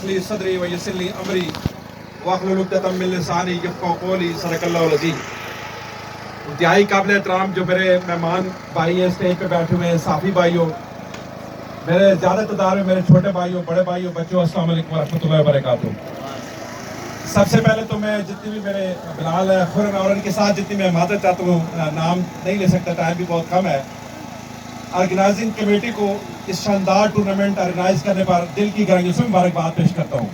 ली सदरी व यस्सिर ली अमरी वाहलुल उक़दतम मिन लिसानी यफ़क़हू क़ौली। सदक़ल्लाहुल अज़ीम। इंतहाई काबिल एहतराम जो मेरे मेहमान भाई हैं, स्टेज पे बैठे हुए हैं, साफ़ी भाइयों, मेरे ज़्यादा तादाद में मेरे छोटे भाइयों, बड़े भाइयों, बच्चों, अस्सलाम वालेकुम व रहमतुल्लाहि व बरकातुहू। सबसे पहले तो मैं जितनी भी मेरे बिलाल है, खुरन और इनके साथ जितनी मैं मादत चाहता हूँ, नाम नहीं ले सकता, टाइम भी बहुत कम है। ऑर्गेनाइजिंग कमेटी को इस शानदार टूर्नामेंट ऑर्गेनाइज करने पर दिल की गहराइयों से मुबारकबाद पेश करता हूँ।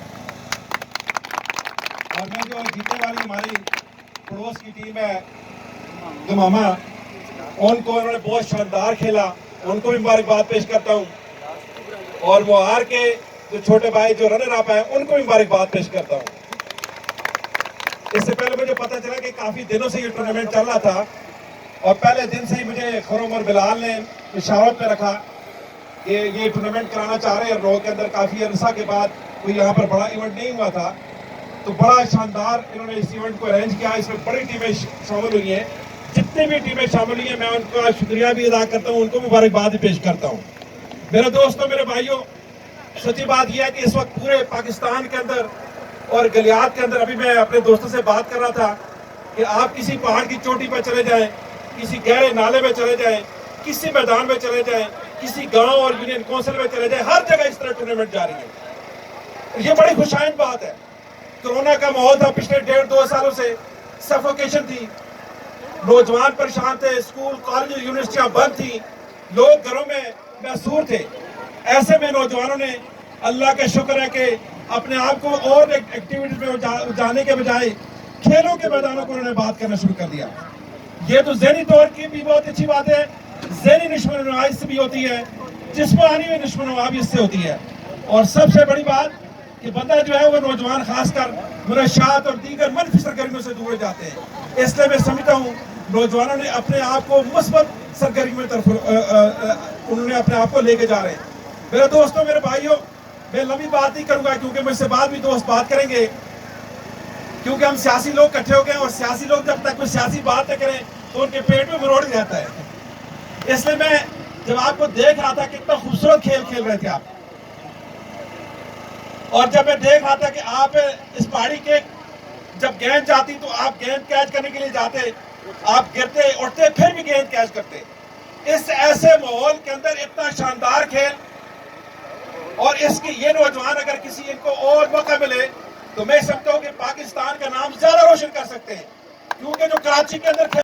और मैं जो जीतने वाली हमारी पड़ोस की टीम है गमामा, उनको उन्होंने बहुत शानदार खेला, उनको भी मुबारकबाद पेश करता हूँ। और वो हार के जो छोटे भाई जो रनर अप है, उनको भी मुबारकबाद पेश करता हूँ। इससे पहले मुझे पता चला कि काफ़ी दिनों से ये टूर्नामेंट चल रहा था और पहले दिन से ही मुझे खुरम और बिलाल ने इशारत पे रखा कि ये टूर्नामेंट कराना चाह रहे हैं। रोह के अंदर काफ़ी अरसा के बाद कोई यहाँ पर बड़ा इवेंट नहीं हुआ था, तो बड़ा शानदार इन्होंने इस इवेंट को अरेंज किया। इसमें बड़ी टीमें शामिल हुई हैं। जितनी भी टीमें शामिल हुई हैं, मैं उनका शुक्रिया भी अदा करता हूँ, उनको मुबारकबाद भी पेश करता हूँ। मेरे दोस्तों, मेरे भाइयों, सच्ची बात यह है कि इस वक्त पूरे पाकिस्तान के अंदर और गलियात के अंदर, अभी मैं अपने दोस्तों से बात कर रहा था कि आप किसी पहाड़ की चोटी पर चले जाएं, किसी गहरे नाले में चले जाएं, किसी मैदान में चले जाएं, किसी गांव और यूनियन काउंसिल में चले जाएं, हर जगह इस तरह टूर्नामेंट जारी है। ये बड़ी खुशाइन बात है। कोरोना का माहौल था, पिछले 1.5-2 सालों से सफोकेशन थी, नौजवान परेशान थे, स्कूल कॉलेज यूनिवर्सिटियां बंद थी, लोग घरों में महसूर थे। ऐसे में नौजवानों ने, अल्लाह का शुक्र है कि अपने आप को और एक्टिविटीज में जाने के बजाय खेलों के मैदानों को उन्होंने बात करना शुरू कर दिया। ये तो ज़हनी तौर की भी बहुत अच्छी बात है, ज़हनी नशोनुमा इससे भी होती है, जिस्मानी नशोनुमा भी इससे होती है। और सबसे बड़ी बात कि बंदा जो है वो नौजवान खासकर मुनश्शात और दीगर मनफी सरगर्मियों से दूर जाते हैं। इसलिए मैं समझता हूँ नौजवानों ने अपने आप को मुस्बत सरगर्मियों की तरफ उन्होंने अपने आप को लेके जा रहे हैं। मेरे दोस्तों, मेरे भाइयों, मैं लंबी बात नहीं करूंगा क्योंकि मुझसे बाद भी दोस्त बात करेंगे, क्योंकि हम सियासी लोग इकट्ठे हो गए और सियासी लोग जब तक कोई सियासी बात न करें तो उनके पेट में मरोड़ ही रहता है। इसलिए मैं जब आपको देख रहा था कितना खूबसूरत खेल खेल रहे थे आप, और जब मैं देख रहा था कि आप इस पहाड़ी के जब गेंद जाती तो आप गेंद कैच करने के लिए जाते, आप गिरते उठते फिर भी गेंद कैच करते। इस ऐसे माहौल के अंदर इतना शानदार खेल, और इसकी ये नौजवान अगर किसी इनको और मौका मिले तो मैं समझता हूँ कि पाकिस्तान का नाम ज्यादा रोशन कर सकते हैं, क्योंकि जो कराची के अंदर